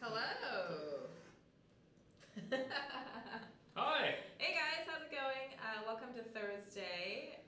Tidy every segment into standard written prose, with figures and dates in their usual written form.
Hello. Hi. Hey guys, how's it going? Welcome to Thursday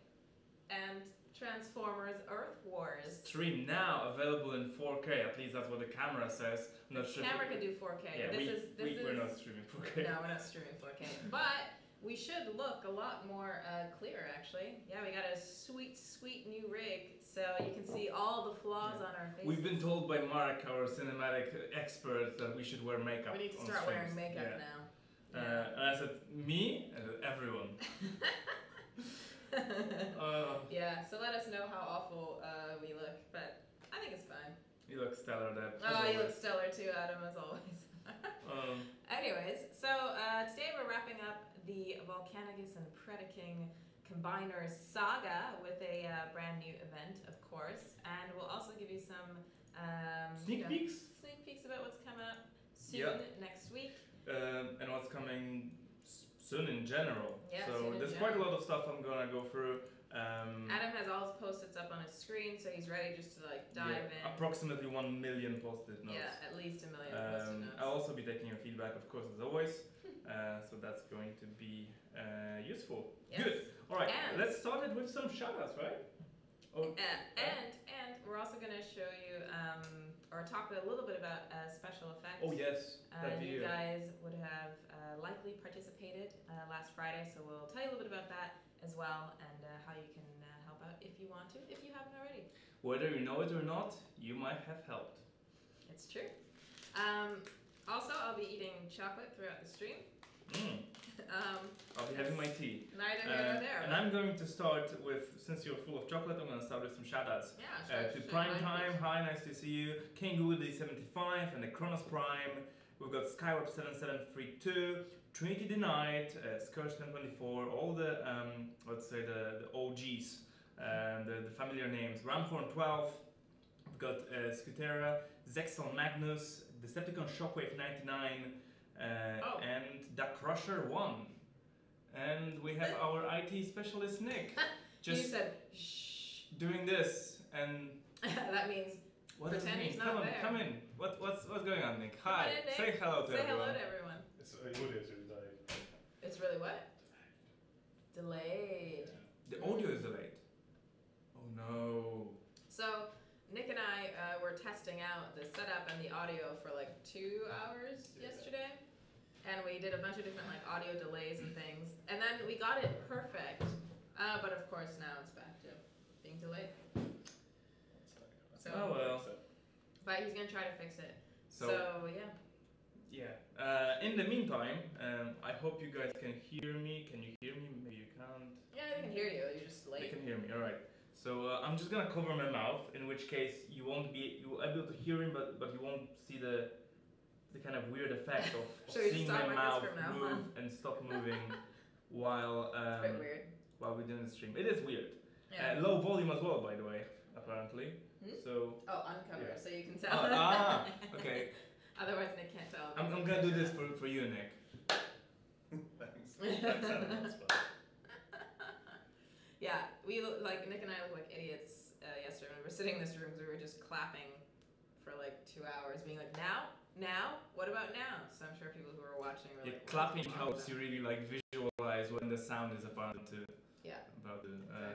and Transformers Earth Wars. Stream now, available in 4K. At least that's what the camera says. I'm not the sure. Camera can do 4K. Yeah, we're not streaming 4K. No, we're not streaming 4K. But we should look a lot more clear, actually. Yeah, we got a sweet, sweet new rig, so you can see all the flaws on our faces. We've been told by Mark, our cinematic expert, that we should wear makeup. We need to start wearing makeup now. And I said, me? And everyone. Yeah, so let us know how awful we look, but I think it's fine. You look stellar, Deb. Oh, you look stellar too, Adam, as always. Anyways, so today we're wrapping up the Volcanicus and Predaking Combiners saga with a brand new event, of course, and we'll also give you some sneak peeks about what's coming up soon next week. And what's coming soon in general. Yeah, so there's quite a lot of stuff I'm gonna go through. Adam has all his post-its up on his screen, so he's ready just to like dive in. Approximately 1 million post-it notes. Yeah, at least 1 million post-it notes. I'll also be taking your feedback, of course, as always. So that's going to be useful. Yes. Good. All right. Let's start it with some shoutouts, right? And we're also going to show you or talk a little bit about special effects. Oh yes, that video. You guys would have likely participated last Friday, so we'll tell you a little bit about that as well, and how you can help out if you want to, if you haven't already. Whether you know it or not, you might have helped. It's true. Also, I'll be eating chocolate throughout the stream. I'll be having my tea. Neither here nor there. And I'm going to start with, since you're full of chocolate, I'm going to start with some shoutouts. Yeah, sure. To Prime Time, hi, nice to see you. King Woody 75 and the Kronos Prime. We've got Skyward 7732, Trinity the Knight, Scourge 1024, all the, let's say the OGs, the familiar names. Ramhorn 12, we've got Scutera, Zexel Magnus, Decepticon Shockwave 99, and Da Crusher 1. And we have our IT specialist Nick. Just you said shh. Doing this, and that means what pretend he's come not on, there. Come in. What's going on, Nick? Hi. In, Nick. Say hello to everyone. Say hello to everyone. The audio is really delayed. It's really what? Delayed. The audio is delayed. Oh no. So Nick and I were testing out the setup and the audio for like 2 hours yesterday, and we did a bunch of different like audio delays and things, and then we got it perfect. But of course now it's back to being delayed. So, oh well. But he's gonna try to fix it. So yeah. Yeah. In the meantime, I hope you guys can hear me. Can you hear me? Maybe you can't. Yeah, they can hear you. You're just late. They can hear me. All right. So I'm just gonna cover my mouth. In which case you will be able to hear him, but you won't see the kind of weird effect of seeing my mouth move and stop moving while it's a bit weird. While we're doing the stream. It is weird. Yeah. Low volume as well, by the way. Apparently. So. Oh, uncover, so you can tell. Okay. Otherwise, Nick can't tell. I'm gonna do this for you, Nick. Thanks. That's fun. Yeah, we like Nick and I look like idiots yesterday when we were sitting in this room because we were just clapping for like 2 hours, being like, now, what about now? So I'm sure people who are watching were like, clapping helps you really like visualize when the sound is about to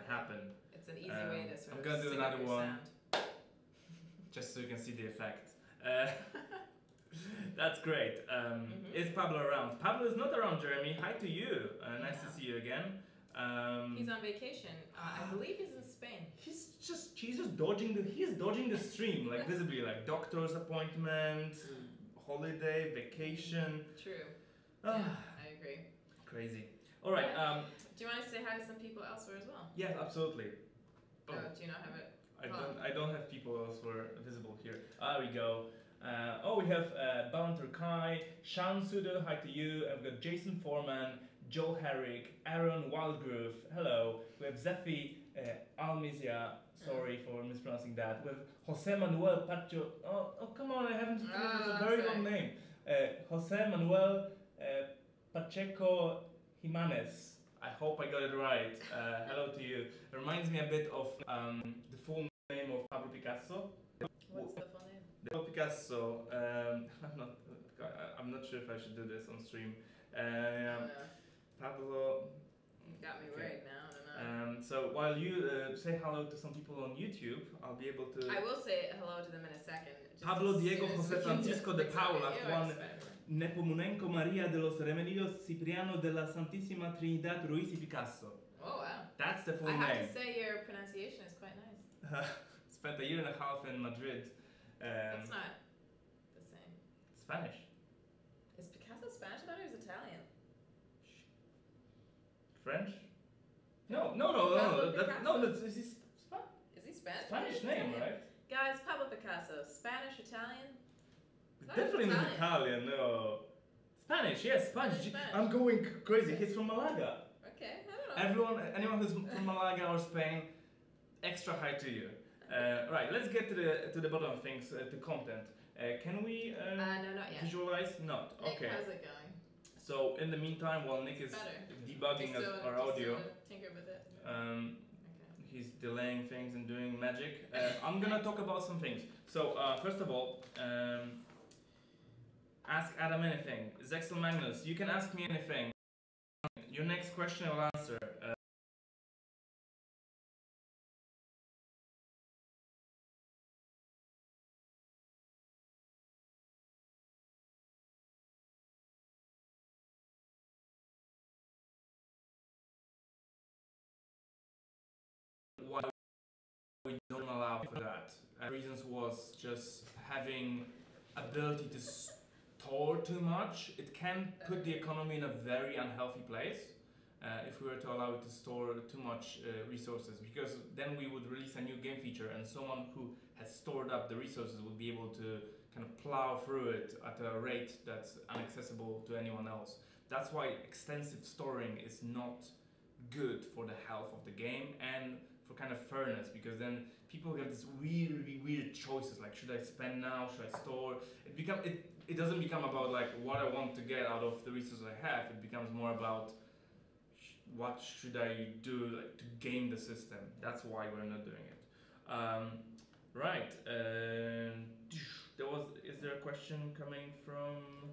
happen. It's an easy way to sort I'm of gonna do another one, sound. just so you can see the effect. That's great. Is Pablo around? Pablo is not around, Jeremy. Hi to you. Nice to see you again. He's on vacation. I believe he's in Spain. He's just dodging the stream, like visibly, like doctor's appointment, holiday, vacation. True. Yeah, I agree. Crazy. All right. Do you want to say hi to some people elsewhere as well? Yeah, absolutely. Do you not have it? I don't have people elsewhere visible here. We go. We have Balantur Kai, Sean Sudo, hi to you, and we've got Jason Foreman, Joel Herrick, Aaron Wildgroove, hello. We have Zephi Almizia, sorry for mispronouncing that. We have Jose Manuel Pacho, oh come on, I haven't, it's a very long name. Jose Manuel Pacheco Jimenez. I hope I got it right. Hello to you. It reminds me a bit of the full name of Pablo Picasso. What's the full name? Pablo Picasso, I'm not sure if I should do this on stream. Pablo. You got me worried now. I don't know. So while you say hello to some people on YouTube, I'll be able to. I will say hello to them in a second. Pablo Diego José Francisco de Paula, Juan Nepomunenko María de los Remedios Cipriano de la Santísima Trinidad Ruiz y Picasso. Oh wow. That's the full I name. have to say your pronunciation is quite nice. Spent a year and a half in Madrid. It's not the same. Spanish. Is Picasso Spanish? I thought he was Italian. French? No. Pablo Picasso. Is he Is he Spanish? Spanish name, right? Guys, Pablo Picasso, Spanish, Italian? Definitely not Italian, no. Spanish, yes, Spanish. I'm going crazy. He's from Malaga. Okay, I don't know. Anyone who's from Malaga or Spain, extra hi to you. Right, let's get to the bottom of things, to content. Can we no, not yet. visualize? Not. Nick, Okay. how's it going? So in the meantime, while Nick is debugging our audio, Tinker with it. he's delaying things and doing magic. I'm gonna talk about some things. So first of all, ask Adam anything. Zexel Magnus, you can ask me anything. Your next question I will answer. Why we don't allow for that? Reasons was just having ability to store too much. It can put the economy in a very unhealthy place if we were to allow it to store too much resources, because then we would release a new game feature and someone who has stored up the resources would be able to kind of plow through it at a rate that's inaccessible to anyone else. That's why extensive storing is not good for the health of the game and for kind of fairness, because then people get these weird choices like, should I spend now, should I store? It doesn't become about like what I want to get out of the resources I have. It becomes more about what should I do like to game the system. That's why we're not doing it. Right. Is there a question coming from?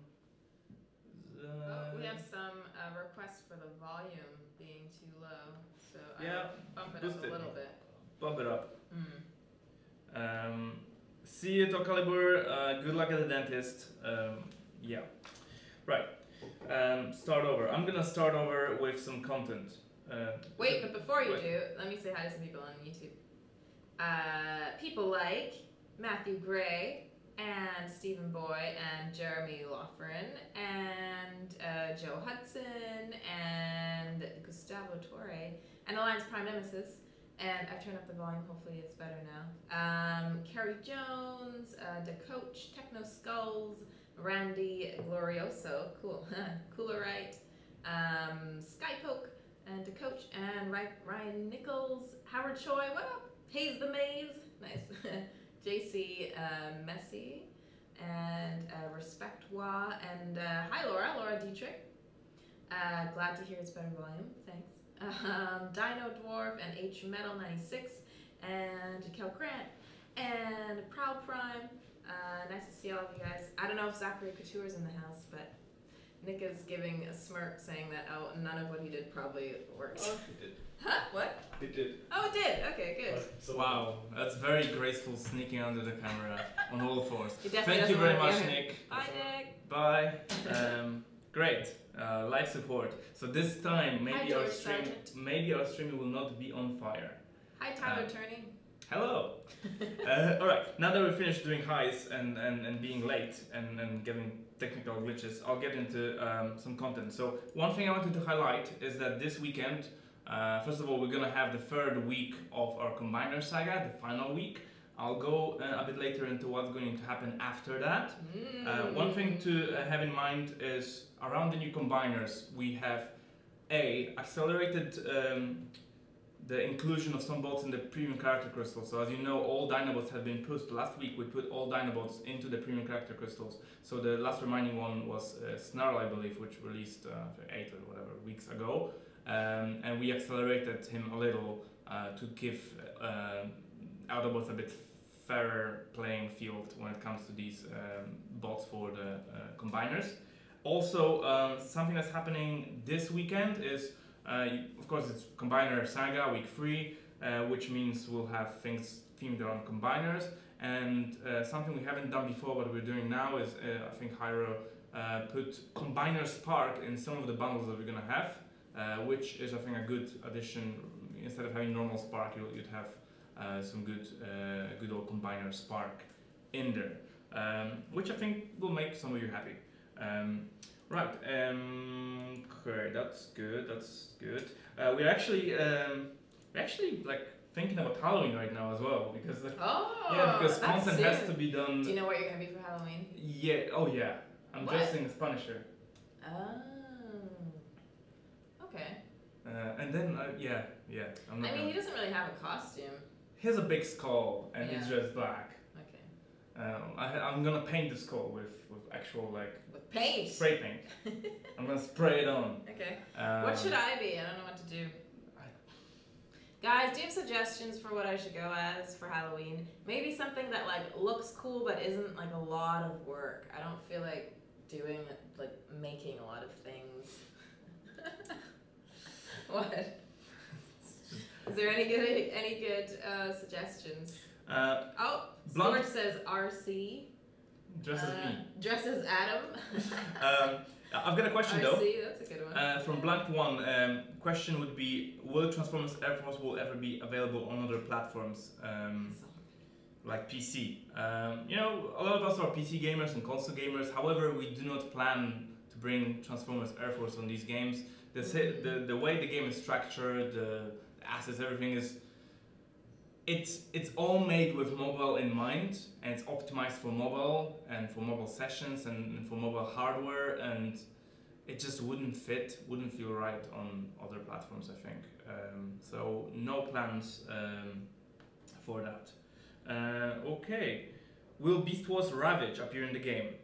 We have some requests for the volume being too low, so Yeah, I bump it boost up a it. little bit. Bump it up. See you, Tocalibur. Good luck at the dentist. Yeah. Right. Start over. I'm gonna start over with some content. Wait, but before you do, let me say hi to some people on YouTube. People like Matthew Gray and Stephen Boy and Jeremy Loughran and Joe Hudson and Gustavo Torre and Alliance Prime Nemesis. And I've turned up the volume, hopefully it's better now. Carrie Jones, The Coach, Techno Skulls, Randy Glorioso, cool, Coolerite, Skypoke, and The Coach, and Ryan Nichols, Howard Choi, what up? Hayes the Maze, nice. JC Messi, and Respectwa, and hi Laura Dietrich. Glad to hear it's better volume, thanks. Dino Dwarf and H Metal 96 and Kel Grant and Proud Prime. Nice to see all of you guys. I don't know if Zachary Couture is in the house, but Nick is giving a smirk saying that none of what he did probably worked. Oh, it did. Huh? What? It did. Oh, it did. Okay, good. So Wow, that's very graceful sneaking under the camera on all fours. He definitely Thank you doesn't very wanna much, be on Nick. Bye, Nick. Bye. Great. Live support. So this time maybe Hi, our George stream Sargent. will not be on fire. Hi, Tyler Turney. Hello. All right. Now that we've finished doing highs and being late and getting technical glitches, I'll get into some content. So one thing I wanted to highlight is that this weekend, first of all, we're gonna have the third week of our Combiner saga, the final week. I'll go a bit later into what's going to happen after that. One thing to have in mind is around the new combiners, we have accelerated the inclusion of some bots in the premium character crystals. So as you know, all Dinobots have been pushed. Last week we put all Dinobots into the premium character crystals. So the last remaining one was Snarl, I believe, which released 8 or whatever weeks ago. And we accelerated him a little to give Autobots a bit fairer playing field when it comes to these bots for the combiners. Also, something that's happening this weekend is, of course, it's Combiner Saga week 3, which means we'll have things themed around combiners. And something we haven't done before, what we're doing now is, I think Hyro put Combiner Spark in some of the bundles that we're gonna have, which is, I think, a good addition. Instead of having normal Spark, you'd have some good old Combiner Spark in there, which I think will make some of you happy. Right. Okay, that's good. That's good. We're actually like thinking about Halloween right now as well because because content has to be done. Do you know what you're gonna be for Halloween? Yeah. Oh yeah. I'm dressing as Punisher. Oh. Okay. And then yeah. I'm not he doesn't really have a costume. He has a big skull and he's dressed black. Okay. I'm gonna paint the skull with actual with paint. Spray paint. I'm gonna spray it on. Okay. What should I be? I don't know what to do. Guys, do you have suggestions for what I should go as for Halloween? Maybe something that looks cool but isn't a lot of work. I don't feel like doing making a lot of things. What? Is there any good suggestions? George says RC. Dress as me. Dress as Adam. I've got a question RC, though. That's a good one. From Blank One, question would be: will Transformers Air Force will ever be available on other platforms, like PC? A lot of us are PC gamers and console gamers. However, we do not plan to bring Transformers Air Force on these games. The way the game is structured, the assets, everything is. It's all made with mobile in mind, and it's optimized for mobile and for mobile sessions and for mobile hardware, and it just wouldn't feel right on other platforms, I think. So no plans for that. Okay, will Beast Wars Ravage appear in the game?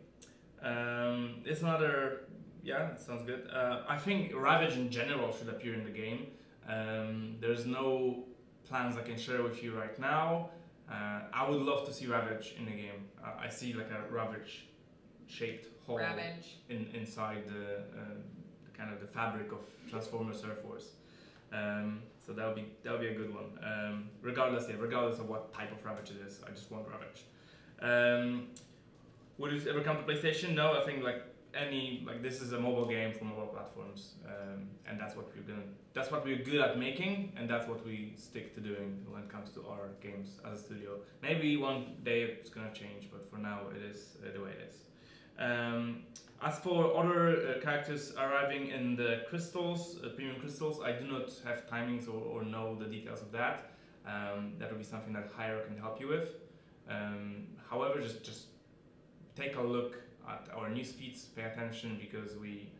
It's another, it sounds good. I think Ravage in general should appear in the game. There's no plans I can share with you right now. I would love to see Ravage in the game. I see a Ravage shaped hole inside the kind of the fabric of Transformers Air Force. So that'll be a good one. Regardless of what type of Ravage it is, I just want Ravage. Would it ever come to PlayStation? No, I think this is a mobile game for mobile platforms, and that's what we're good at making, and that's what we stick to doing when it comes to our games as a studio. Maybe one day it's gonna change, but for now it is the way it is. As for other characters arriving in the crystals, premium crystals, I do not have timings or know the details of that. That will be something that Hyro can help you with. However, just take a look at our news feeds, pay attention, because we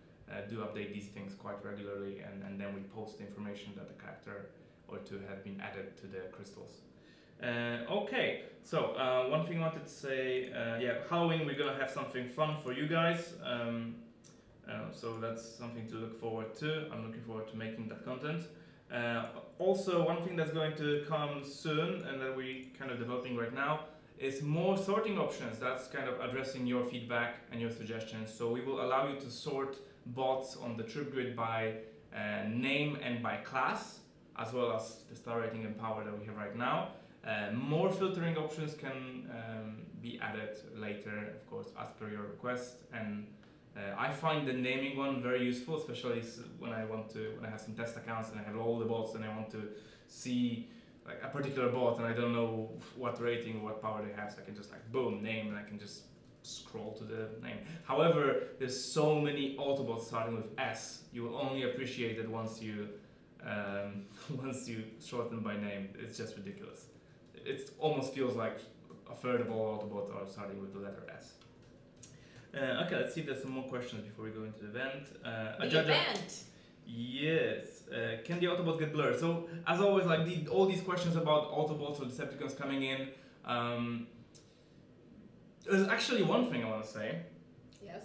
do update these things quite regularly, and then we post information that the character or two have been added to the crystals. Okay, so one thing I wanted to say, Halloween we're gonna have something fun for you guys, so that's something to look forward to. I'm looking forward to making that content. Also, one thing that's going to come soon and that we're kind of developing right now is more sorting options. That's kind of addressing your feedback and your suggestions. So we will allow you to sort bots on the trip grid by name and by class, as well as the star rating and power that we have right now. More filtering options can be added later, of course, as per your request. And I find the naming one very useful, especially when I have some test accounts and I have all the bots and I want to see a particular bot and I don't know what rating or what power they have, so I can just boom, name, and I can just scroll to the name. However, there's so many Autobots starting with S. You will only appreciate it once you shorten by name. It's just ridiculous. It almost feels like a third of all Autobots are starting with the letter S. Okay, let's see if there's some more questions before we go into the event. The event! Yes. Can the Autobots get blurred? So, as always, all these questions about Autobots or Decepticons coming in, there's actually one thing I want to say. Yes.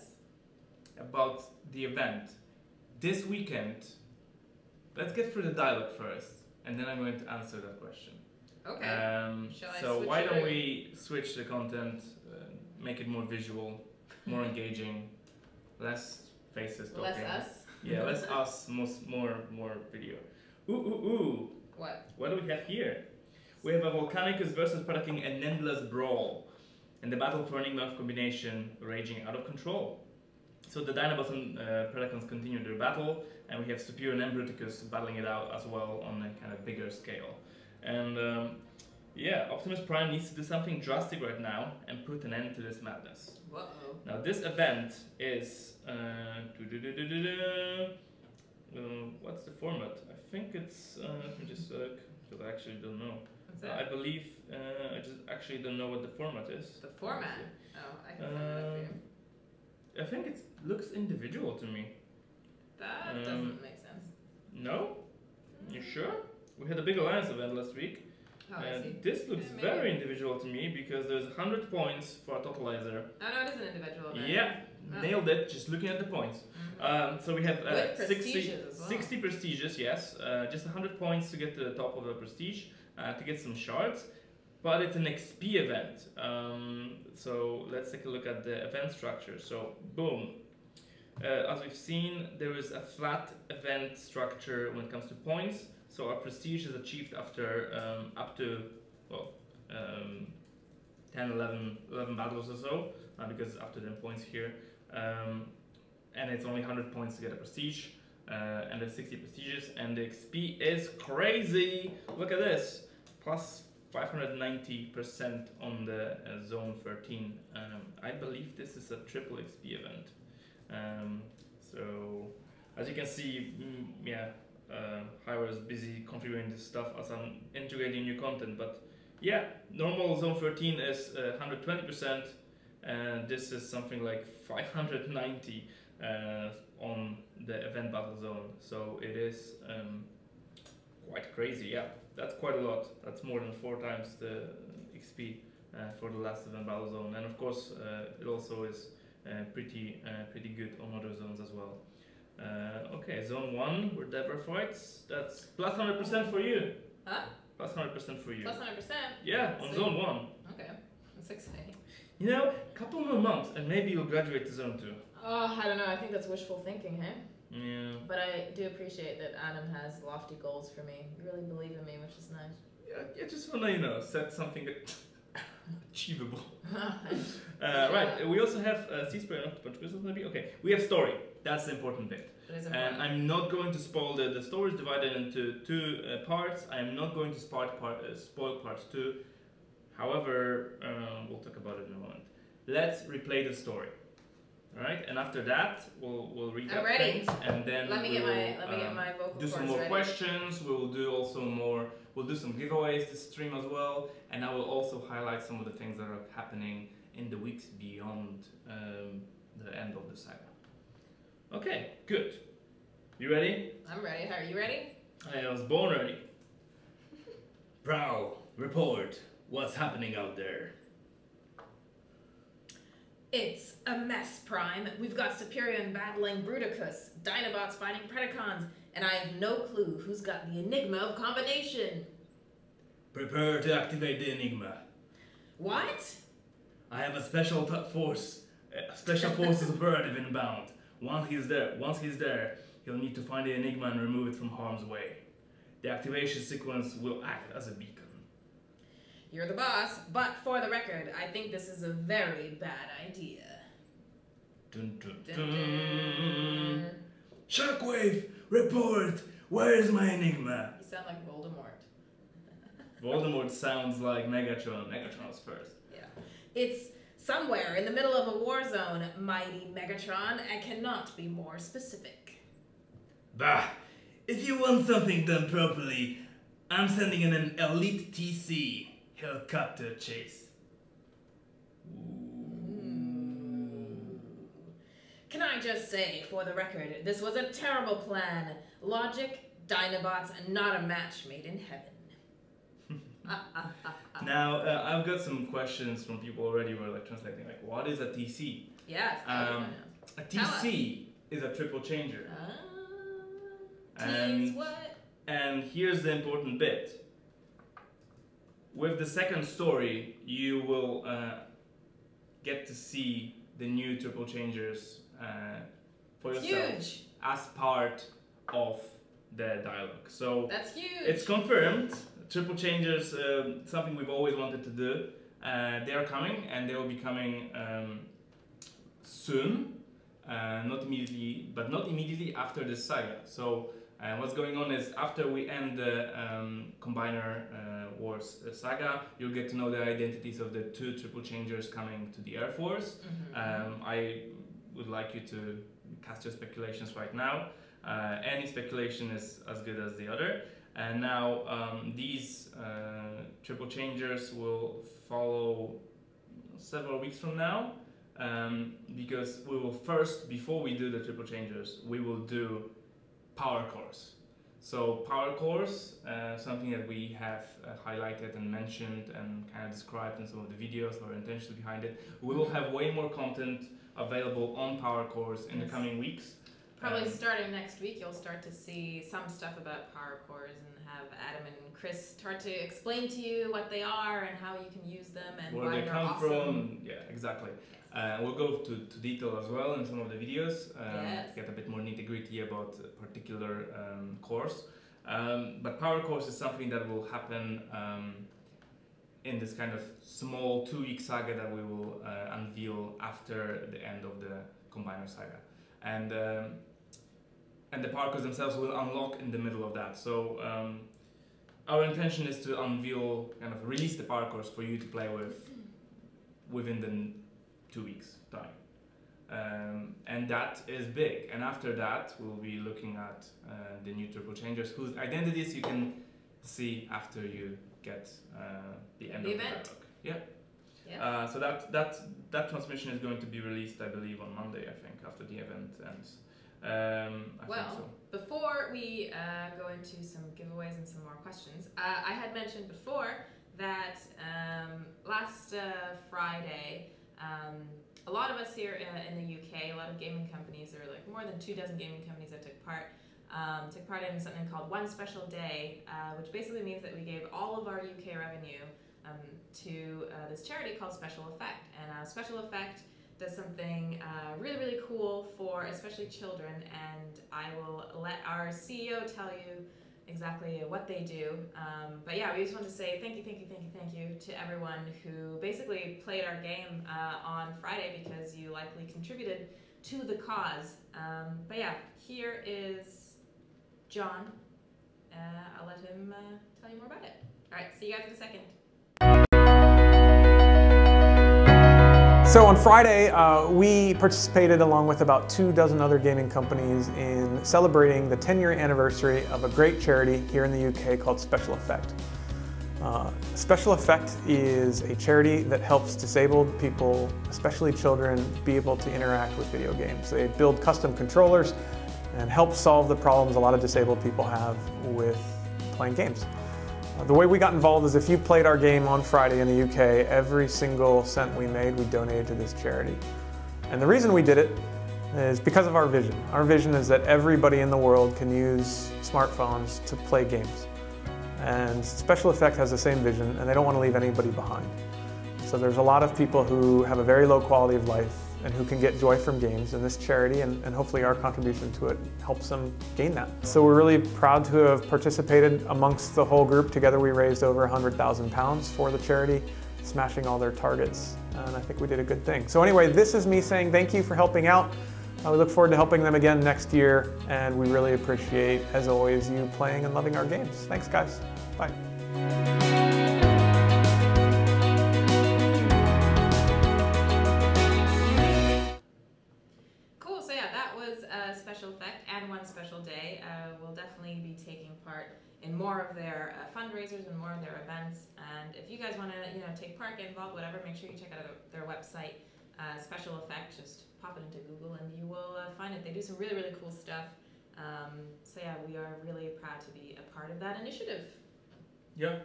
About the event. This weekend, let's get through the dialogue first, and then I'm going to answer that question. Okay. So why don't we switch the content, make it more visual, more engaging, less faces talking. Less us. Yeah, less us, more video. Ooh. What do we have here? We have a Volcanicus versus Predaking an endless brawl, and the battle for Enigma of combination raging out of control. So the Dinobots and Predacons continue their battle, and we have Superior and Bruticus battling it out as well on a kind of bigger scale. And yeah, Optimus Prime needs to do something drastic right now and put an end to this madness. Uh-oh. Now this event is what's the format? I think it's let me just look, because I actually don't know. What's that? I believe I just actually don't know what the format is. The format? Oh, I can find that for you. I think it looks individual to me. That doesn't make sense. No? You sure? We had a big alliance event last week. Oh, I see. This looks Maybe. very individual to me because there's 100 points for a totalizer. Oh no, it is an individual event. Yeah, Oh. nailed it just looking at the points. Mhm. So we have With 60, prestiges as well. 60 prestiges, yes. Just 100 points to get to the top of the prestige, to get some shards. But it's an XP event. So let's take a look at the event structure. So, boom. As we've seen, there is a flat event structure when it comes to points. So our prestige is achieved after up to, well, 10, 11 battles or so, because it's up to 10 points here. And it's only 100 points to get a prestige, and there's 60 prestiges, and the XP is crazy! Look at this! Plus 590% on the zone 13. I believe this is a triple XP event. So, as you can see, Hyra is busy configuring this stuff as I'm integrating new content, but yeah, normal zone 13 is 120%, and this is something like 590 on the event battle zone, so it is quite crazy. Yeah, that's quite a lot. That's more than 4 times the XP for the last event battle zone, and of course it also is pretty good on other zones as well. Okay, zone 1 where Deborah fights, that's plus 100% for you. Huh? Plus 100% for you. Plus 100%? Yeah, on zone 1. Okay, that's exciting. You know, a couple more months and maybe you'll graduate to zone 2. Oh, I don't know, I think that's wishful thinking, hey? Yeah. But I do appreciate that Adam has lofty goals for me. You really believe in me, which is nice. Yeah, just wanna, set something achievable. Right, we also have C-Spray and Octopunch Crystals maybe? Okay, we have story. That's the important bit. And I'm not going to spoil the story is divided into 2 parts. I'm not going to spoil part 2. However, we'll talk about it in a moment. Let's replay the story. Alright, and after that we'll recap things, and then let me get my vocal do some cords more ready. questions. We'll do some giveaways this stream as well, and I will also highlight some of the things that are happening in the weeks beyond the end of the saga. Okay, good. You ready? I'm ready. Are you ready? I was born ready. Prowl, report. What's happening out there? It's a mess, Prime. We've got Superior battling Bruticus, Dinobots fighting Predacons, and I have no clue who's got the Enigma of combination. Prepare to activate the Enigma. What? I have a special forces operative inbound. Once he's there, he'll need to find the Enigma and remove it from harm's way. The activation sequence will act as a beacon. You're the boss, but for the record, I think this is a very bad idea. Dun, dun, Dun, dun. dun. Shockwave, report! Where is my Enigma? You sound like Voldemort. Voldemort sounds like Megatron. Megatron's first. Yeah. It's somewhere in the middle of a war zone, mighty Megatron. I cannot be more specific. Bah! If you want something done properly, I'm sending in an elite TC. Helicopter chase. Can I just say, for the record, this was a terrible plan. Logic, Dinobots, and not a match made in heaven. Now, I've got some questions from people already who are translating, what is a TC? Yes. A TC is a triple changer. Teams, what? And here's the important bit. With the second story, you will get to see the new triple changers for It's yourself huge. as part of the dialogue. So That's huge. it's confirmed. Triple Changers, something we've always wanted to do. They are coming, and they will be coming soon. Not immediately after this saga. So what's going on is after we end the Combiner Wars saga, you'll get to know the identities of the 2 Triple Changers coming to the Air Force. I would like you to cast your speculations right now. Any speculation is as good as the other. And now these Triple Changers will follow several weeks from now. Because we will first, before we do the Triple Changers, we will do Power Cores. So Power Cores, something that we have highlighted and mentioned and kind of described in some of the videos, our intentions behind it. We will have way more content available on Power Cores in the coming weeks. Probably starting next week, you'll start to see some stuff about Power Cores and have Adam and Chris start to explain to you what they are and how you can use them and where why they they're come awesome. from. Yeah, exactly. We'll go to detail as well in some of the videos, get a bit more nitty-gritty about particular cores. But Power Cores is something that will happen in this kind of small 2-week saga that we will unveil after the end of the Combiner saga. And the Power Cores themselves will unlock in the middle of that. So our intention is to unveil, kind of release the Power Cores for you to play with within the 2 weeks time. And that is big. And after that, we'll be looking at the new Triple Changers, whose identities you can see after you get the end of the dialogue. Yeah. So that transmission is going to be released, I believe, on Monday, I think, after the event ends. I think so. Before we go into some giveaways and some more questions, I had mentioned before that last Friday, a lot of us here in the UK, a lot of gaming companies, there were like more than 24 gaming companies that took part in something called One Special Day, which basically means that we gave all of our UK revenue to this charity called Special Effect. And Special Effect does something really, really cool for especially children, and I will let our CEO tell you exactly what they do. But yeah, we just want to say thank you to everyone who basically played our game on Friday, because you likely contributed to the cause. But yeah, here is John. I'll let him tell you more about it. All right, see you guys in a second. So on Friday, we participated along with about 24 other gaming companies in celebrating the 10-year anniversary of a great charity here in the UK called Special Effect. Special Effect is a charity that helps disabled people, especially children, be able to interact with video games. They build custom controllers and help solve the problems a lot of disabled people have with playing games. The way we got involved is if you played our game on Friday in the UK, every single cent we made, we donated to this charity. And the reason we did it is because of our vision. Our vision is that everybody in the world can use smartphones to play games. And Special Effect has the same vision, and they don't want to leave anybody behind. So there's a lot of people who have a very low quality of life and who can get joy from games, and this charity and hopefully our contribution to it helps them gain that. So we're really proud to have participated amongst the whole group. Together we raised over £100,000 for the charity, smashing all their targets, and I think we did a good thing. So anyway, this is me saying thank you for helping out. We look forward to helping them again next year, and we really appreciate, as always, you playing and loving our games. Thanks guys, bye. Special Effect and One Special Day will definitely be taking part in more of their fundraisers and more of their events. And if you guys want to, take part, get involved, whatever, make sure you check out their website, Special Effect. Just pop it into Google and you will find it. They do some really, really cool stuff. So yeah, we are really proud to be a part of that initiative. Yeah,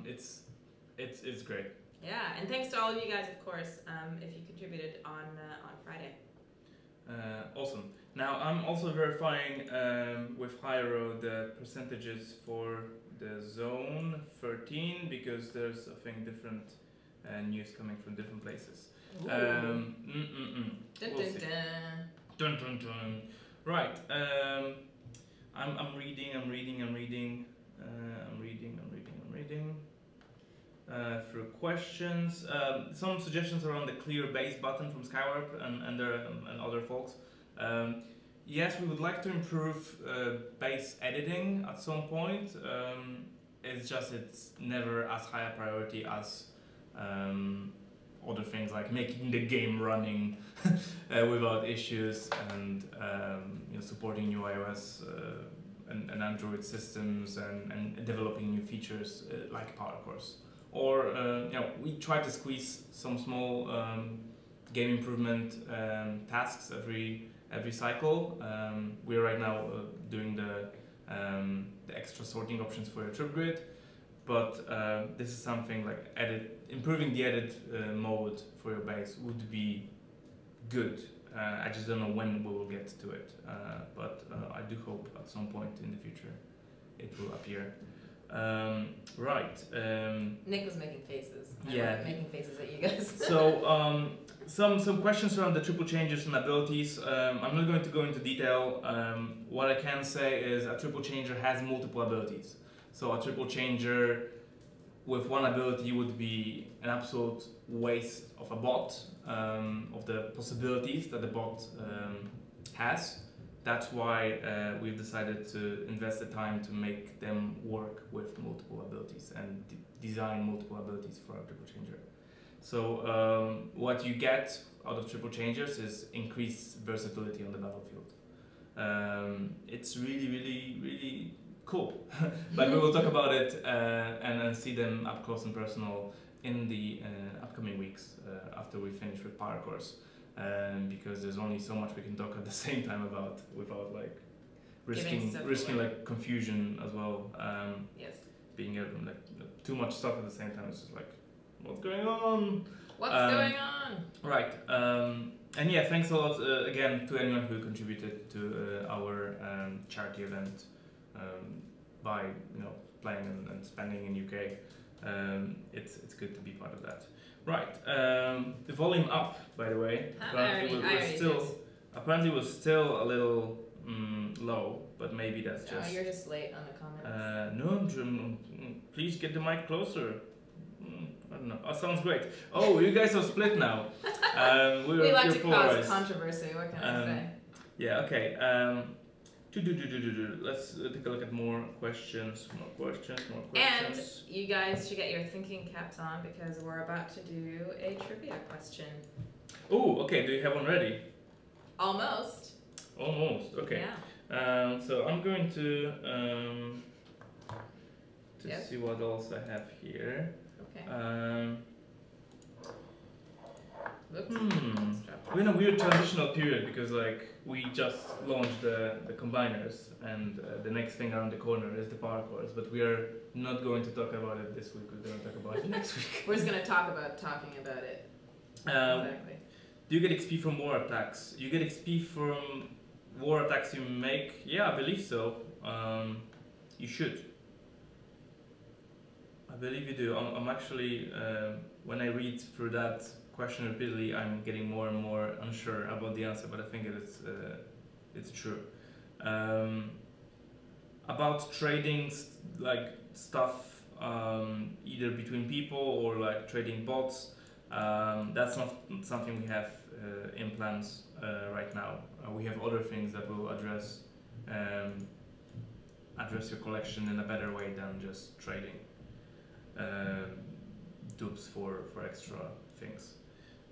it's great. Yeah, and thanks to all of you guys, of course, if you contributed on Friday. Awesome. Now I'm also verifying with Hyro the percentages for the zone 13, because there's, I think, different news coming from different places. Dun, We'll dun, see. dun. Dun dun dun. Right. I'm reading through questions. Some suggestions around the clear base button from Skywarp and other folks. Yes, we would like to improve base editing at some point. It's never as high a priority as other things like making the game running without issues and supporting new iOS and Android systems and developing new features like Power Course. Or we try to squeeze some small game improvement tasks every cycle. We're right now doing the extra sorting options for your trip grid, but this is something like improving the edit mode for your base would be good. I just don't know when we will get to it, but I do hope at some point in the future it will appear. Right. Nick was making faces. Yeah. Making faces at you guys. So some questions around the triple changes and abilities. I'm not going to go into detail. What I can say is a triple changer has multiple abilities. So a triple changer with one ability would be an absolute waste of a bot, of the possibilities that the bot has. That's why we've decided to invest the time to make them work with multiple abilities and design multiple abilities for a triple changer. So what you get out of triple changers is increased versatility on the battlefield. It's really, really, really cool. But we will talk about it and see them up close and personal in the upcoming weeks after we finish with Power Course. Because there's only so much we can talk at the same time about without like risking like confusion as well. Yes. Being like too much stuff at the same time. It's just like, what's going on? What's going on? Right. And yeah, thanks a lot again to anyone who contributed to our charity event by playing and spending in UK. It's good to be part of that. Right, the volume up, by the way. Apparently was still a little low, but maybe that's just. Oh, you're just late on the comments. No, please get the mic closer. I don't know. Oh, sounds great. Oh, you guys are split now. We like to cause controversy. What can I say? Yeah. Okay. Let's take a look at more questions. And you guys should get your thinking caps on because we're about to do a trivia question. Oh, okay. Do you have one ready? Almost. Okay. Yeah. So I'm going to Yes. see what else I have here. Okay. We're in a weird transitional period because we just launched the combiners and the next thing around the corner is the Power Course, but we are not going to talk about it this week. We're going to talk about it next week. We're just going to talk about talking about it. Exactly. Do you get XP from war attacks? You get XP from war attacks you make? Yeah, I believe so. You should. I believe you do. I'm actually, when I read through that question repeatedly, I'm getting more and more unsure about the answer, but I think it's true. About trading stuff either between people or trading bots, that's not something we have in plans right now. We have other things that will address your collection in a better way than just trading dupes for extra things.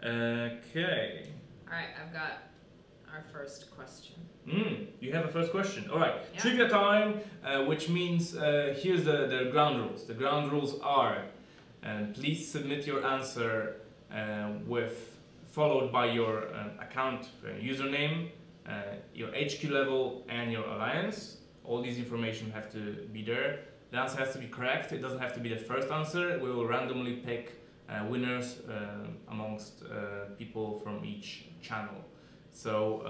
Okay. Alright, I've got our first question. You have a first question. Alright, yeah. Trivia time, which means here's the ground rules. The ground rules are, please submit your answer followed by your account username, your HQ level and your alliance. All these information have to be there. The answer has to be correct. It doesn't have to be the first answer. We will randomly pick winners amongst people from each channel. So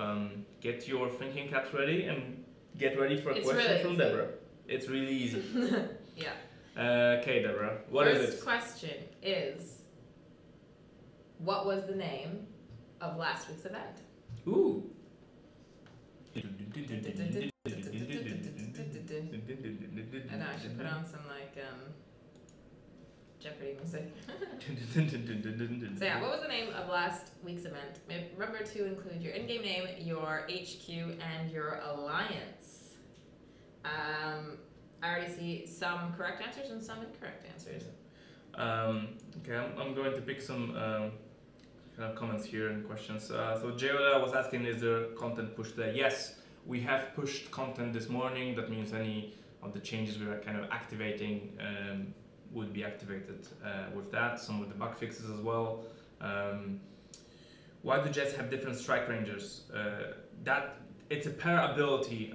get your thinking caps ready and get ready for a question from Deborah. It's really easy. Yeah. Okay, Deborah, what is it? First question is, what was the name of last week's event? Ooh. I know, I should put on some like Jeopardy music. So yeah, what was the name of last week's event? Remember to include your in-game name, your HQ, and your alliance. I already see some correct answers and some incorrect answers. Okay, I'm going to pick some kind of comments here and questions. So Jeola was asking, is there content push there? Yes, we have pushed content this morning. That means any of the changes we are kind of activating would be activated with that. Some of the bug fixes as well. Why do jets have different strike ranges? That it's a pair ability.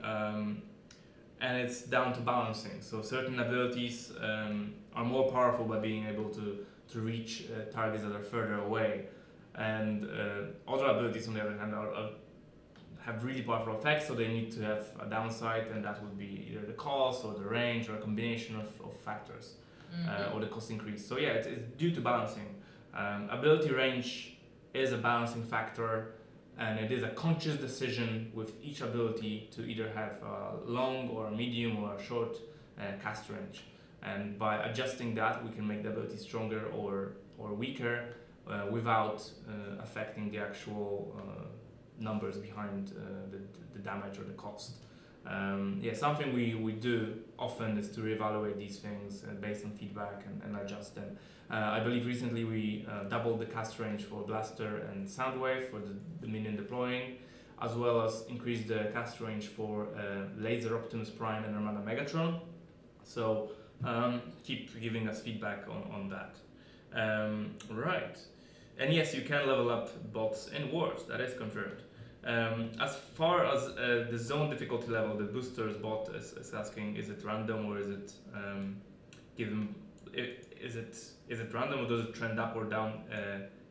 And it's down to balancing. So certain abilities are more powerful by being able to reach targets that are further away, and other abilities on the other hand have really powerful effects, so they need to have a downside, and that would be either the cost or the range or a combination of factors, or the cost increase. So yeah, it's due to balancing. Ability range is a balancing factor, and it is a conscious decision with each ability to either have a long or a medium or a short cast range. And by adjusting that, we can make the ability stronger or weaker without affecting the actual numbers behind the damage or the cost. Yeah, something we do often is to reevaluate these things based on feedback and adjust them. I believe recently we doubled the cast range for Blaster and Soundwave for the minion deploying, as well as increased the cast range for Laser Optimus Prime and Armada Megatron. So keep giving us feedback on that. Right. And yes, you can level up bots in Wars, that is confirmed. As far as the zone difficulty level, the boosters bot is asking, is it random or is it given? Is it random or does it trend up or down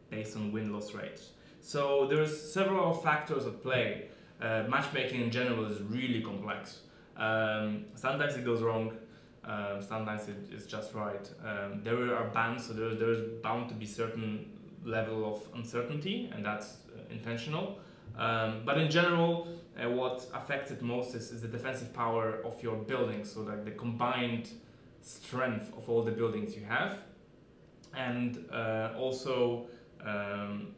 based on win-loss rates? So there's several factors at play. Matchmaking in general is really complex. Sometimes it goes wrong. Sometimes it's just right. There are bans, so there's bound to be certain level of uncertainty, and that's intentional. But in general, what affects it most is the defensive power of your building, so like the combined strength of all the buildings you have. And also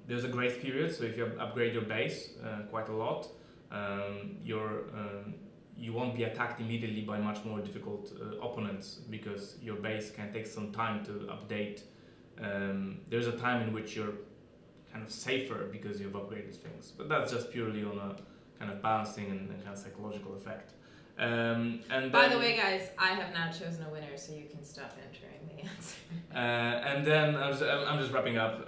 there's a grace period, so if you upgrade your base quite a lot, you won't be attacked immediately by much more difficult opponents, because your base can take some time to update. There's a time in which you're kind of safer because you've upgraded things, but that's just purely on a kind of balancing and kind of psychological effect. And by the way, guys, I have now chosen a winner, so you can stop entering the answer. And then I'm just wrapping up.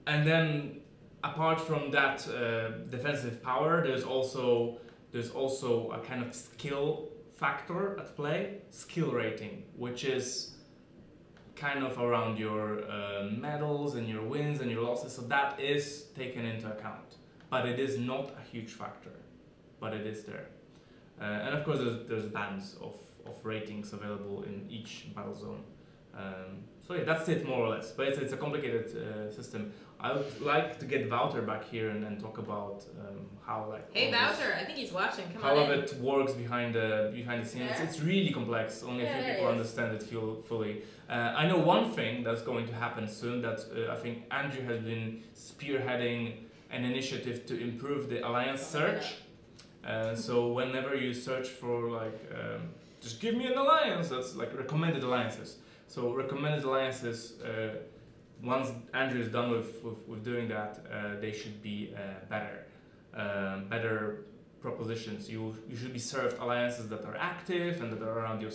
And then apart from that defensive power, there's also a kind of skill factor at play, skill rating, which is kind of around your medals and your wins and your losses. So that is taken into account, but it is not a huge factor, but it is there. And of course, there's bands of ratings available in each battle zone. So yeah, that's it more or less. But it's a complicated system. I would like to get Wouter back here and talk about how like. Hey Wouter, I think he's watching. Come on. How in. it works behind the scenes. Yeah. It's really complex. Only a few people understand it fully. I know one thing that's going to happen soon. That I think Andrew has been spearheading an initiative to improve the alliance search. So whenever you search for like, just give me an alliance, that's like recommended alliances. So recommended alliances, once Andrew is done with doing that, they should be better propositions. You should be served alliances that are active and that are around your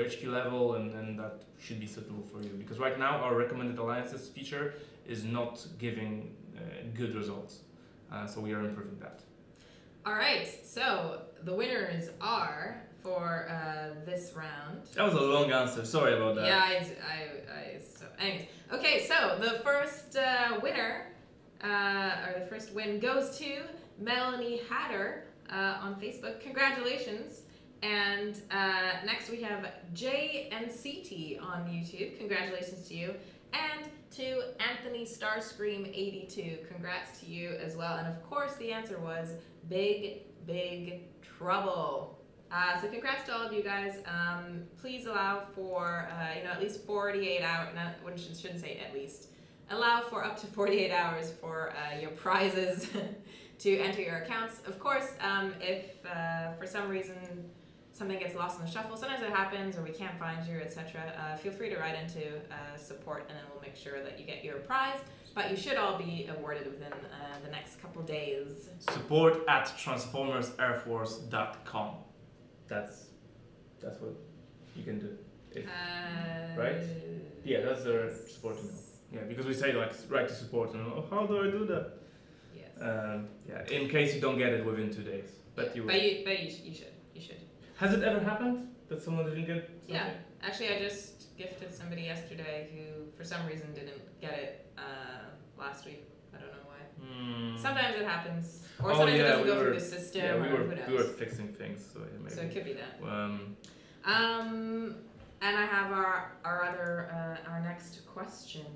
HQ level, and that should be suitable for you. Because right now our recommended alliances feature is not giving good results. So we are improving that. All right, so the winners are for this round. That was a long answer. Sorry about that. Yeah, so anyways. Okay, so the first winner, or the first win goes to Melanie Hatter on Facebook. Congratulations. And next we have JNCT on YouTube. Congratulations to you. And to Anthony Starscream82, congrats to you as well. And of course, the answer was Big Trouble. So congrats to all of you guys. Please allow for at least 48 hours. No, I shouldn't say at least. Allow for up to 48 hours for your prizes to enter your accounts. Of course, if for some reason something gets lost in the shuffle, sometimes it happens, or we can't find you, etc. Feel free to write into support, and then we'll make sure that you get your prize. But you should all be awarded within the next couple days. Support at transformersairforce.com. That's what you can do. Right? Yeah, that's the support email. Yeah, because we say like write to support, and how do I do that? Yes. Yeah, in case you don't get it within 2 days, but you will. But you should. Has it ever happened that someone didn't get something? Yeah, actually, I just gifted somebody yesterday who, for some reason, didn't get it last week. I don't know why. Sometimes it happens, or sometimes it doesn't go through the system. Yeah, who knows? we were fixing things, so yeah, maybe. So it could be that. And I have our next question.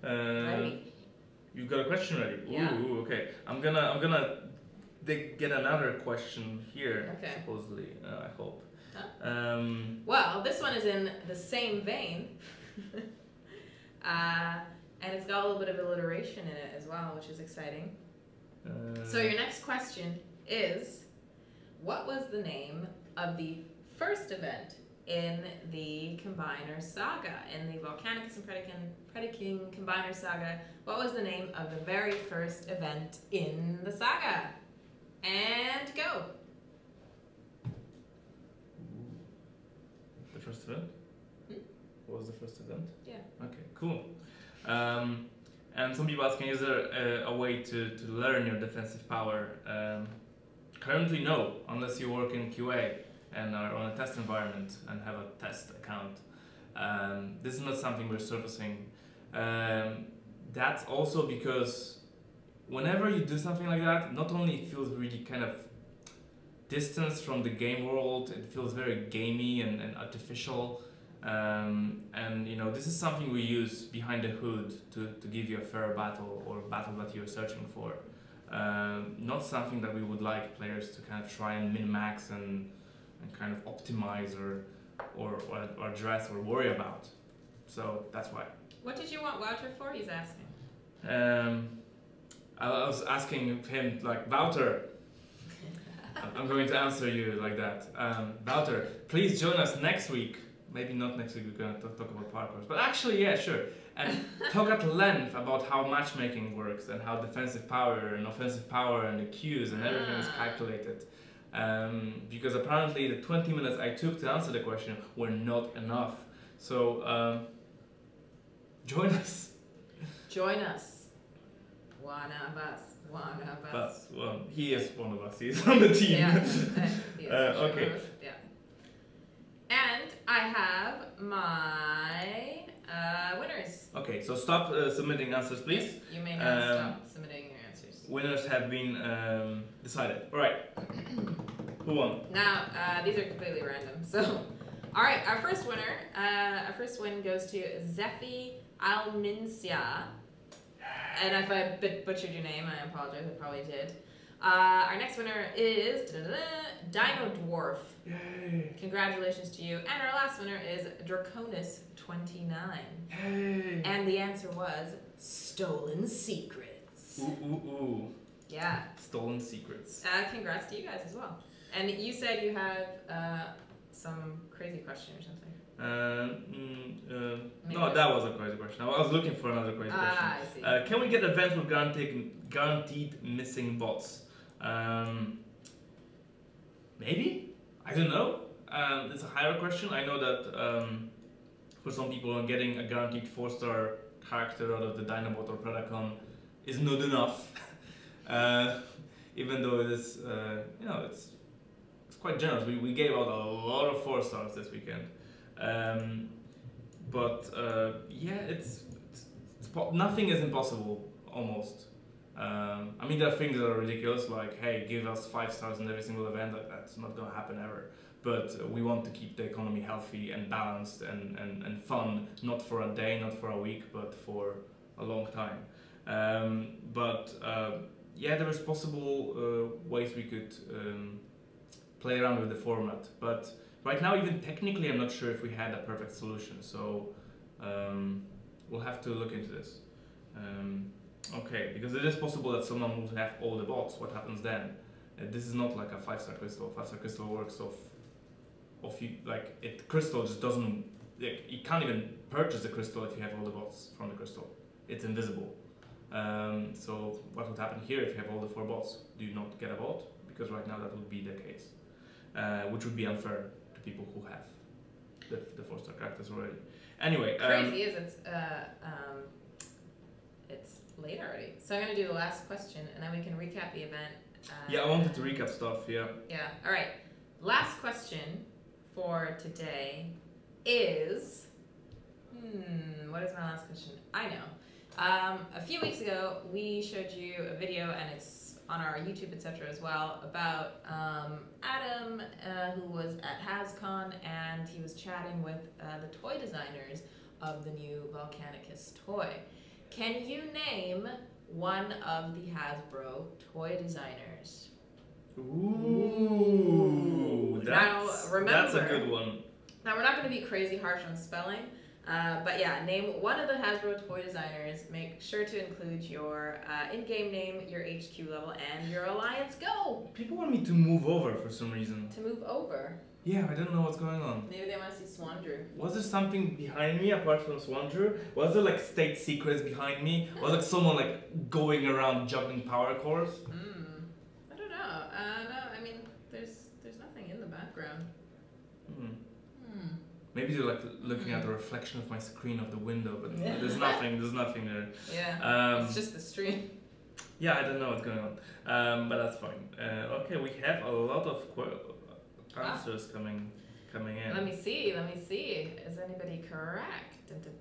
Ready? You've got a question ready? Yeah. Ooh, okay. I'm gonna get another question here. Okay. Supposedly, I hope. Huh? Well, this one is in the same vein, and it's got a little bit of alliteration in it as well, which is exciting. So your next question is, what was the name of the first event in the Combiner Saga, in the Volcanicus and Predaking Combiner Saga? What was the name of the very first event in the saga? And go. The first event? What was the first event? Yeah. Okay, cool. And some people asking, is there a way to learn your defensive power? Currently, no, unless you work in QA and are on a test environment and have a test account. This is not something we're surfacing. That's also because whenever you do something like that, not only it feels really kind of distance from the game world, it feels very gamey and artificial. And this is something we use behind the hood to give you a fair battle, or a battle that you're searching for. Not something that we would like players to kind of try and min-max and kind of optimize or address or worry about. So that's why. What did you want Wouter for? He's asking. I was asking him, like, Wouter, I'm going to answer you like that. Wouter, please join us next week. Maybe not next week, we're going to talk about parkour. But actually, yeah, sure. And talk at length about how matchmaking works and how defensive power and offensive power and the cues and everything is calculated. Because apparently the 20 minutes I took to answer the question were not enough. So, join us. Join us. One of us. Well, he is one of us. He's on the team. Yeah. Okay. Yeah. And I have my winners. Okay, so stop submitting answers, please. Yes, you may now stop submitting your answers. Winners have been decided. All right. Who won? Now, these are completely random. So, all right, our first winner, our first win goes to Zephi Almincia. And if I butchered your name, I apologize, I probably did. Our next winner is Dino Dwarf. Yay! Congratulations to you. And our last winner is Draconis29. Yay! And the answer was Stolen Secrets. Ooh. Yeah. Stolen Secrets. Congrats to you guys as well. And you said you had some crazy question or something. No, that was a crazy question. I was looking for another crazy question. I see. Can we get events with guaranteed missing bots? Maybe? I don't know. It's a higher question. I know that for some people, getting a guaranteed 4-star character out of the Dinobot or Predacon is not enough. Even though it is, it's quite generous. We gave out a lot of 4-stars this weekend. Nothing is impossible, almost. I mean, there are things that are ridiculous, like, hey, give us 5 stars in every single event. Like, that's not gonna happen ever. but we want to keep the economy healthy and balanced and fun, not for a day, not for a week, but for a long time. Yeah, there is possible ways we could play around with the format, but right now, even technically, I'm not sure if we had a perfect solution, so we'll have to look into this. Okay, because it is possible that someone will have all the bots. What happens then? This is not like a 5-star crystal. 5-star crystal works crystal just doesn't. You can't even purchase the crystal if you have all the bots from the crystal. It's invisible. So what would happen here if you have all the 4 bots? Do you not get a bot? Because right now that would be the case, which would be unfair to people who have the 4-star characters already. Anyway, crazy is it's late already. So I'm gonna do the last question, and then we can recap the event. Yeah, I wanted to recap stuff. Yeah. Yeah. All right. Last question for today is, what is my last question? I know. A few weeks ago, we showed you a video, and it's on our YouTube, etc. as well, about Adam, who was at HasCon, and he was chatting with the toy designers of the new Volcanicus toy. Can you name one of the Hasbro toy designers? Ooh, that's a good one. Now, we're not going to be crazy harsh on spelling, but yeah, name one of the Hasbro toy designers. Make sure to include your in-game name, your HQ level, and your Alliance Go. People want me to move over for some reason. To move over? Yeah, I don't know what's going on. Maybe they want to see Swandrew. Was there something behind me apart from Swandrew? Was there like state secrets behind me? Was like someone like going around juggling power cores? I don't know. No, I mean, there's nothing in the background. Maybe they're like looking at the reflection of my screen of the window, but there's nothing there. Yeah, it's just the stream. Yeah, I don't know what's going on, but that's fine. Okay, we have a lot of answers coming in. Let me see. Is anybody correct? Dun, dun,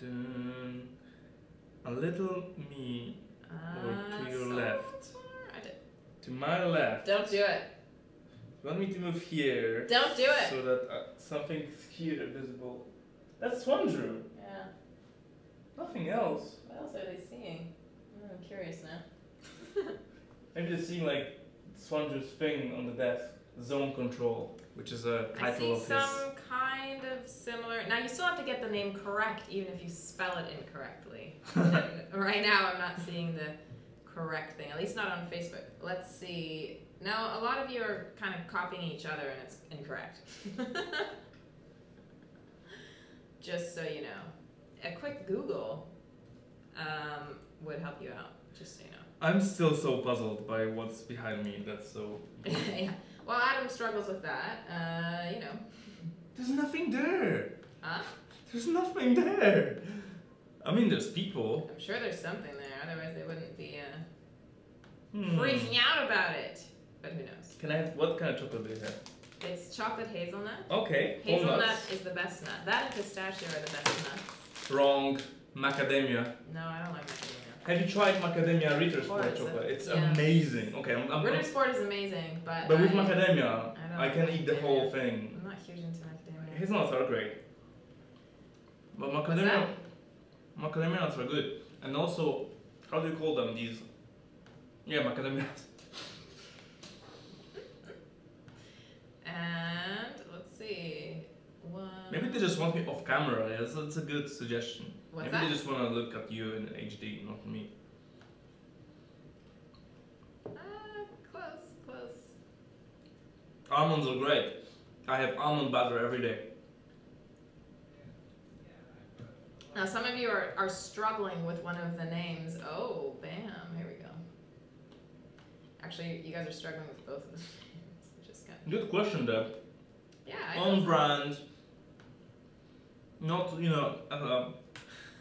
dun. A little me or to your left. I did. To my left. Don't do it. You want me to move here? Don't do it. So that something's here visible. That's Swandrew. Yeah. Nothing else. What else are they seeing? I'm curious now. Maybe they're seeing like Swandrew's thing on the desk, Zone Control, which is a title of his. I see some kind of similar. Now you still have to get the name correct, even if you spell it incorrectly. Right now, I'm not seeing the correct thing, at least not on Facebook. Let's see. Now, a lot of you are kind of copying each other, and it's incorrect. Just so you know, a quick Google would help you out. Just so you know. I'm still so puzzled by what's behind me. That's so. Yeah. Well, Adam struggles with that. You know. There's nothing there. Huh? There's nothing there. I mean, there's people. I'm sure there's something there. Otherwise, they wouldn't be freaking out about it. But who knows? Can I have what kind of chocolate do you have? It's chocolate hazelnut. Okay. Hazelnut walnuts. is the best nut. That and pistachio are the best nuts. Wrong. Macadamia. No, I don't like macadamia. Have you tried macadamia Ritter What Sport is it? chocolate? It's Yeah. amazing. Okay, Ritter Sport is amazing, but with macadamia, I don't I can like eat the macadamia. whole thing. I'm not huge into macadamia. Hazelnuts are great. But macadamia nuts are good. And also, how do you call them? These, macadamia nuts. And let's see. Maybe they just want me off camera. Yeah, that's a good suggestion. What's Maybe that? they just want to look at you in HD, not me. Close. Almonds are great. I have almond butter every day. Now, some of you are struggling with one of the names. Oh, bam. Here we go. Actually, you guys are struggling with both of the names, which is kind of... Good question, Deb. Yeah. On brand. Not,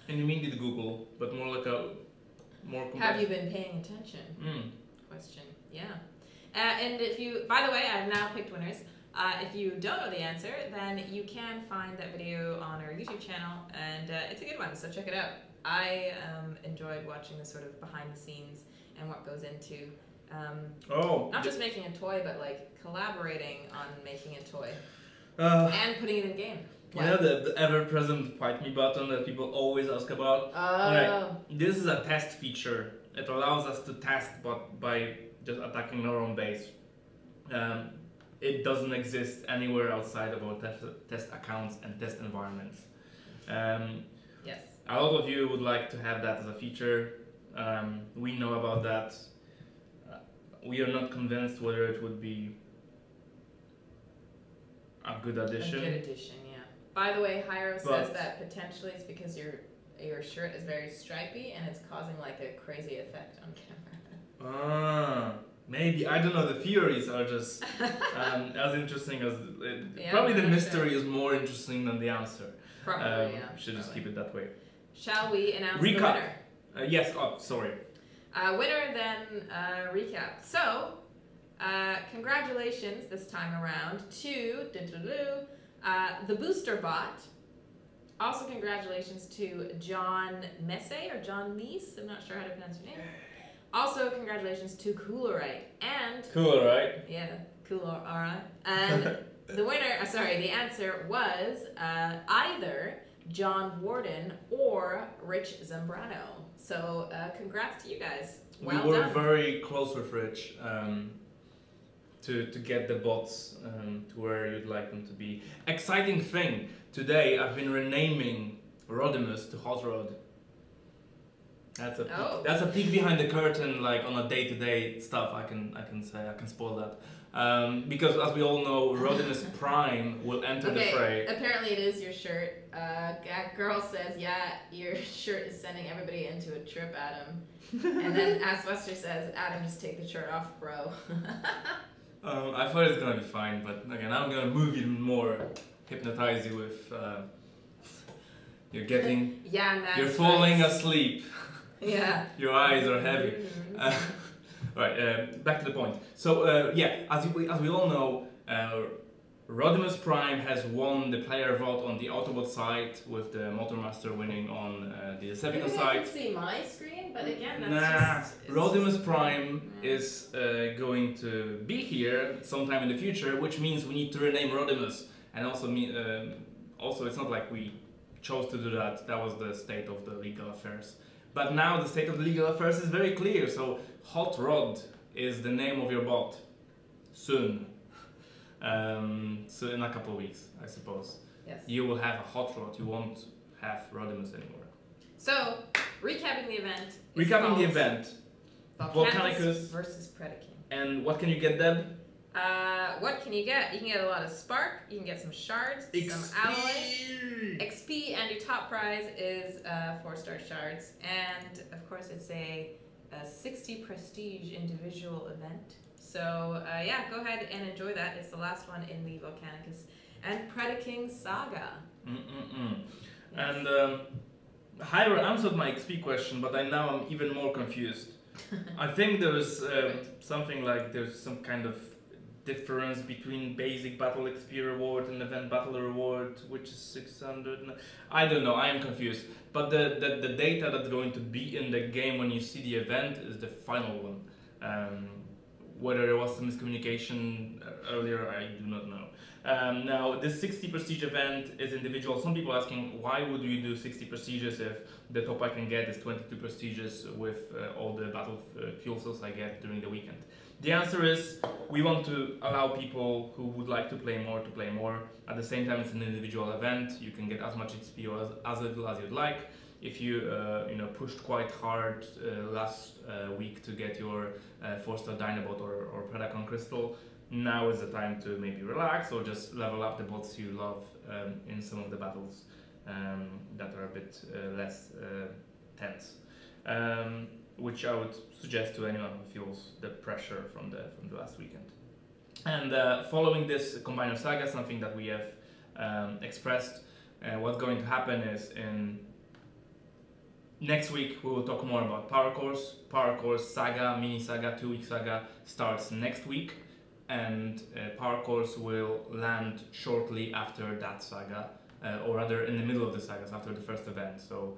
and you mean did Google, but more like a more complex. Have you been paying attention? Question. Yeah. And if you, by the way, I've now picked winners. If you don't know the answer, then you can find that video on our YouTube channel, and it's a good one, so check it out. I enjoyed watching the sort of behind the scenes and what goes into Not just making a toy, but like collaborating on making a toy and putting it in game. You know the ever-present Fight Me button that people always ask about? Oh. This is a test feature. It allows us to test but by just attacking our own base. It doesn't exist anywhere outside of our test accounts and test environments. Yes. A lot of you would like to have that as a feature. We know about that. We are not convinced whether it would be a good addition. A good addition, yeah. By the way, Hyro says that potentially it's because your shirt is very stripy and it's causing like a crazy effect on camera. Maybe, I don't know, the theories are just as interesting as... probably the mystery is more interesting than the answer. Probably, Should just keep it that way. Shall we announce Recap. the winner? Yes, sorry. Winner, then recap. So, congratulations this time around to the Booster Bot. Also, congratulations to John Messe or John Meese. I'm not sure how to pronounce your name. Also, congratulations to Coolerite and yeah, Coolerite. And the winner, the answer was either John Warden or Rich Zambrano. So, congrats to you guys. Well we were done. very close with Rich to get the bots to where you'd like them to be. Exciting thing, today I've been renaming Rodimus to Hot Rod. That's a peek behind the curtain, like on a day-to-day stuff. I can spoil that. Because as we all know, Rodimus Prime will enter the fray. Apparently it is your shirt. Girl says, yeah, your shirt is sending everybody into a trip, Adam. And then Assbuster says, Adam, just take the shirt off, bro. I thought it's gonna be fine, but again, I'm gonna move even more, hypnotize you with. You're getting. Yeah, you're falling asleep. Yeah. Your eyes are heavy. Right, back to the point. So as we all know, Rodimus Prime has won the player vote on the Autobot side, with the Motormaster winning on the Decepticon side. I can see my screen, but again, Rodimus Prime is going to be here sometime in the future, which means we need to rename Rodimus. And also it's not like we chose to do that. That was the state of the legal affairs. But now the state of the legal affairs is very clear. So Hot Rod is the name of your bot. Soon. So in a couple of weeks, I suppose. Yes. You will have a Hot Rod. You won't have Rodimus anymore. So, recapping the event. Recapping the event. Volcanicus versus Predaking. And what can you get, Deb? What can you get? You can get a lot of spark. You can get some shards, some alloy, XP, and your top prize is 4-star shards. And of course, it's a 60 prestige individual event. So yeah, go ahead and enjoy that. It's the last one in the Volcanicus and Predaking saga. Yes. And Hyra answered my XP question, but now I'm even more confused. I think there's something like there's some kind of difference between basic battle XP reward and event battle reward, which is 600. I don't know, I am confused. But the data that's going to be in the game when you see the event is the final one. Whether there was some miscommunication earlier, I do not know. Now, this 60 prestige event is individual. Some people asking, why would you do 60 prestiges if the top I can get is 22 prestiges with all the battle fuel cells I get during the weekend? The answer is, we want to allow people who would like to play more. At the same time, it's an individual event. You can get as much XP or as little as you'd like. If you pushed quite hard last week to get your 4-star Dinobot or Predacon Crystal, now is the time to maybe relax or just level up the bots you love in some of the battles that are a bit less tense. Which I would suggest to anyone who feels the pressure from the last weekend. And following this Combiner Saga, something that we have expressed, what's going to happen is in next week we will talk more about Power Course. Power Course Saga, Mini Saga, 2-week Saga starts next week, and Power Course will land shortly after that saga, or rather in the middle of the sagas after the first event. So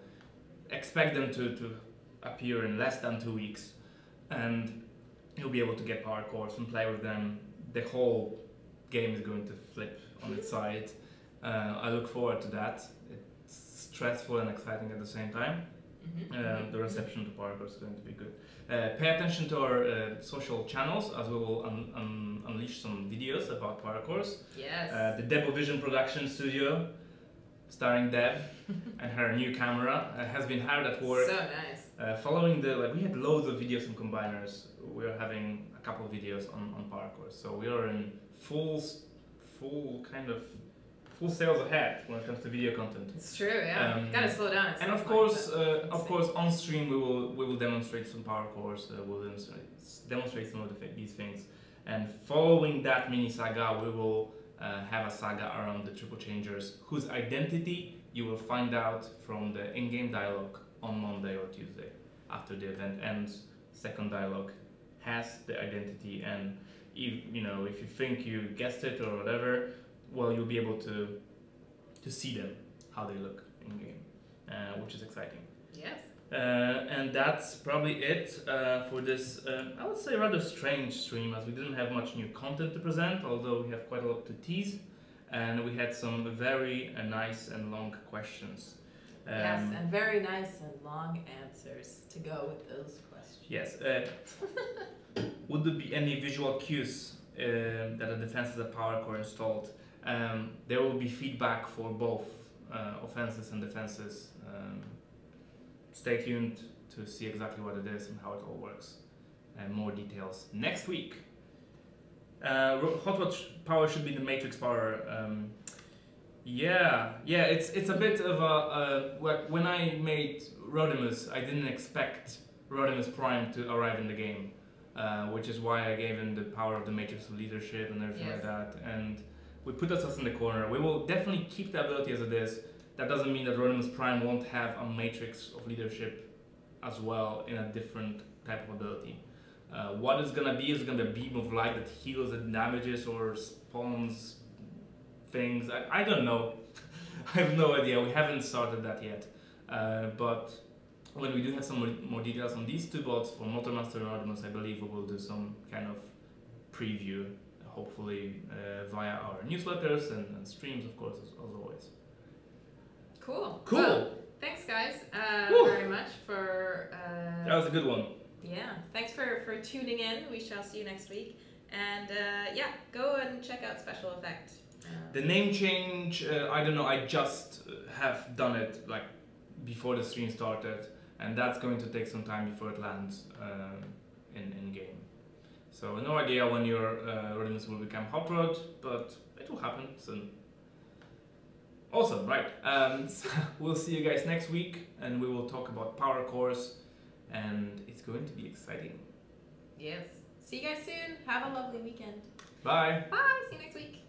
expect them to appear in less than 2 weeks. And you'll be able to get parkours and play with them. The whole game is going to flip on its side. I look forward to that. It's stressful and exciting at the same time. The reception to parkour is going to be good. Pay attention to our social channels, as we will unleash some videos about parkours. Yes. The Debo Vision production studio, starring Deb, and her new camera has been hard at work. So nice. Following we had loads of videos on combiners. We are having a couple of videos on parkour, so we are in full sales ahead when it comes to video content. It's true, yeah. Gotta slow down. And of course, on stream we will demonstrate some parkours. We'll demonstrate some of these things. And following that mini saga, we will have a saga around the triple changers, whose identity you will find out from the in-game dialogue on Monday or Tuesday after the event ends. Second dialogue has the identity, and if you think you guessed it or whatever, well, you'll be able to see them, how they look in game, which is exciting. Yes. And that's probably it for this, I would say, rather strange stream, as we didn't have much new content to present, although we have quite a lot to tease, and we had some very nice and long questions. Yes, and very nice and long answers to go with those questions. Yes. Would there be any visual cues that the defenses of PowerCore installed? There will be feedback for both offenses and defenses. Stay tuned to see exactly what it is and how it all works, and more details next week. Hot Rod power should be the matrix power. Yeah, it's a bit of a when I made Rodimus, I didn't expect Rodimus Prime to arrive in the game, which is why I gave him the power of the matrix of leadership and everything like that. And we put ourselves in the corner. We will definitely keep the ability as it is. That doesn't mean that Rodimus Prime won't have a matrix of leadership as well in a different type of ability. What it's gonna be is gonna be a beam of light that heals and damages or spawns things. I don't know. I have no idea. We haven't started that yet. But when we do have some more details on these two bots for Motormaster and Rodimus, I believe we will do some kind of preview, hopefully via our newsletters and streams, of course, as always. Cool. Cool. Well, thanks, guys, very much for. That was a good one. Yeah. Thanks for tuning in. We shall see you next week. And yeah, go and check out Special Effect. The name change, I don't know. I just have done it like before the stream started, and that's going to take some time before it lands in game. So no idea when your Rodimus will become Hot Rod, but it will happen soon. Awesome, right? So we'll see you guys next week, and we will talk about power cores, and it's going to be exciting. Yes. See you guys soon. Have a lovely weekend. Bye. Bye. See you next week.